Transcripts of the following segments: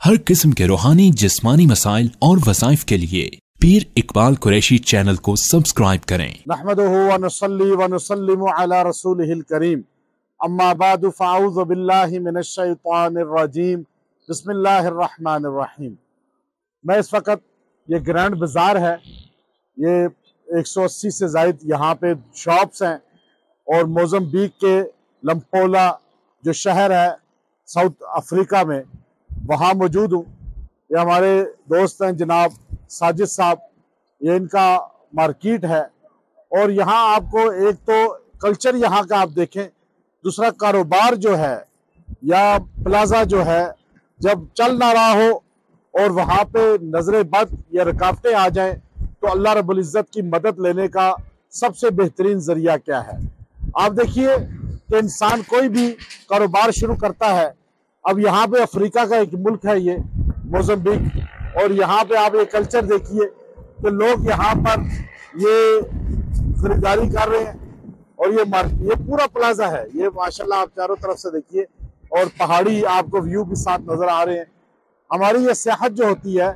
हर किस्म के रूहानी जिस्मानी मसाइल और वज़ाइफ के लिए पीर इकबाल कुरैशी चैनल को सब्सक्राइब करें। नहमदुहु व नुसल्ली व नुसल्लिमु अला रसूलिहिल करीम, अम्मा बादु फ़अऊज़ु बिल्लाहि मिनश शैतानिर रजीम, बिस्मिल्लाहिर रहमानिर रहीम। मैं इस वक्त ये ग्रैंड बाज़ार है, ये 180 से ज़ायद यहाँ पे शॉप्स हैं और मोज़म्बिक के लम्पोला जो शहर है साउथ अफ्रीका में, वहाँ मौजूद हूँ। ये हमारे दोस्त हैं जनाब साजिद साहब, ये इनका मार्केट है। और यहाँ आपको एक तो कल्चर यहाँ का आप देखें, दूसरा कारोबार जो है या प्लाजा जो है जब चल ना रहा हो और वहाँ पे नजर बद या रुकावटें आ जाएं तो अल्लाह रब्बुल इज़्ज़त की मदद लेने का सबसे बेहतरीन जरिया क्या है। आप देखिए कि इंसान कोई भी कारोबार शुरू करता है। अब यहाँ पे अफ्रीका का एक मुल्क है ये मोज़म्बिक, और यहाँ पे आप ये कल्चर देखिए कि लोग यहाँ पर ये खरीदारी कर रहे हैं। और ये पूरा प्लाजा है, ये माशाल्लाह आप चारों तरफ से देखिए और पहाड़ी आपको व्यू के साथ नजर आ रहे हैं। हमारी ये सियाहत जो होती है,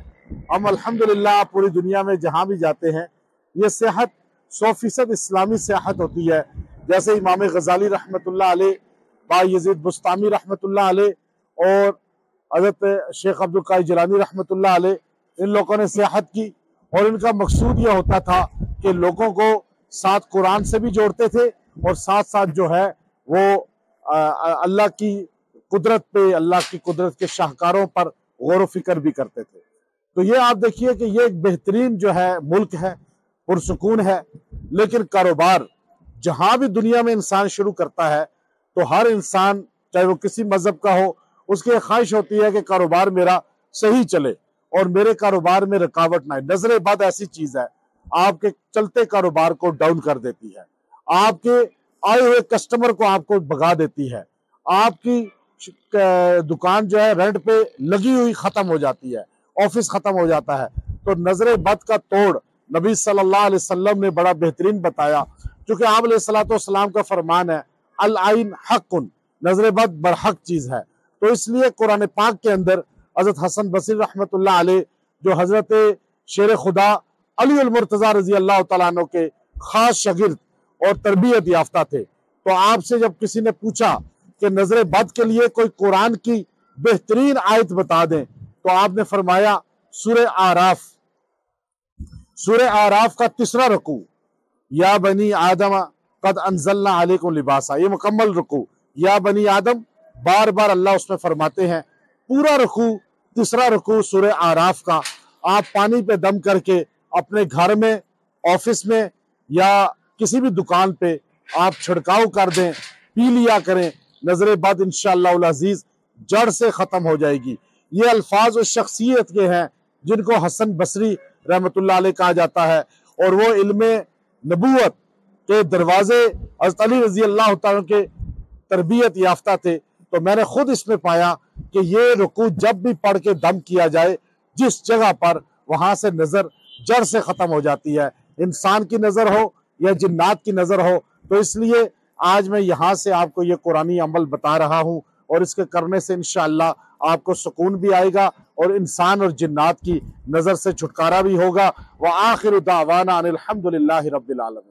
हम अल्हम्दुलिल्लाह पूरी दुनिया में जहाँ भी जाते हैं ये सियाहत 100% इस्लामी सियाहत होती है। जैसे इमाम गजाली रहमतुल्लाह अलैह, बायजीद बुस्तामी रहमतुल्लाह अलैह और हज़रत शेख अब्दुल कादिर जिलानी रहमतुल्लाह अलैह, इन लोगों ने सियाहत की और इनका मकसूद यह होता था कि लोगों को साथ कुरान से भी जोड़ते थे और साथ साथ जो है वो अल्लाह की कुदरत पे, अल्लाह की कुदरत के शाहकारों पर गौर फिक्र भी करते थे। तो ये आप देखिए कि ये एक बेहतरीन जो है मुल्क है, पुरसुकून है। लेकिन कारोबार जहां भी दुनिया में इंसान शुरू करता है तो हर इंसान चाहे वो किसी मजहब का हो, उसकी ख्वाहिश होती है कि कारोबार मेरा सही चले और मेरे कारोबार में रुकावट ना आए। नजर बद ऐसी चीज है, आपके चलते कारोबार को डाउन कर देती है, आपके आए हुए कस्टमर को आपको भगा देती है, आपकी दुकान जो है रेंट पे लगी हुई खत्म हो जाती है, ऑफिस खत्म हो जाता है। तो नजर बद का तोड़ नबी सल्लल्लाहु अलैहि वसल्लम ने बड़ा बेहतरीन बताया, क्योंकि आप अलैहिस्सलाम का फरमान है अल आइन हक़्क़ुन, नजर बद बरहक चीज है। तो इसलिए कुरान पाक के अंदर हजरत हसन बसरी रहमतुल्लाह अलैह, जो हजरत शेर खुदा अली अल मुर्तज़ा रजी अल्लाह तआला अन्हु के खास शागिर्द और तरबियत याफ्ता थे, तो आपसे जब किसी ने पूछा कि नजर बद के लिए कोई कुरान की बेहतरीन आयत बता दें, तो आपने फरमाया सूरह आराफ का 3रा रुकू, या बनी आदम कद अंज़लना अलैकुम लिबासा, ये मुकम्मल रुकू, या बनी आदम बार बार अल्लाह उसमें फरमाते हैं। पूरा रुकू 3रा रुकू सूरह आराफ का, आप पानी पे दम करके अपने घर में, ऑफिस में या किसी भी दुकान पे आप छिड़काव कर दें, पी लिया करें, नजर बद इंशाअल्लाह अज़ीज जड़ से खत्म हो जाएगी। ये अल्फाज उस शख्सियत के हैं जिनको हसन बसरी रहमतुल्लाह अलैह कहा जाता है, और वो इल्मे नबूवत के दरवाजे हज़रत अली रजी अल्लाह तआला के तरबियत याफ्ता थे। तो मैंने खुद इसमें पाया कि ये रुकू जब भी पढ़ के दम किया जाए जिस जगह पर, वहां से नजर जड़ से खत्म हो जाती है, इंसान की नजर हो या जिन्नात की नजर हो। तो इसलिए आज मैं यहाँ से आपको ये कुरानी अमल बता रहा हूँ और इसके करने से इंशाअल्लाह आपको सुकून भी आएगा और इंसान और जिन्नात की नजर से छुटकारा भी होगा। व आखिर दावाना अनिल हम्दुलिल्लाहि रब्बिल आलमीन।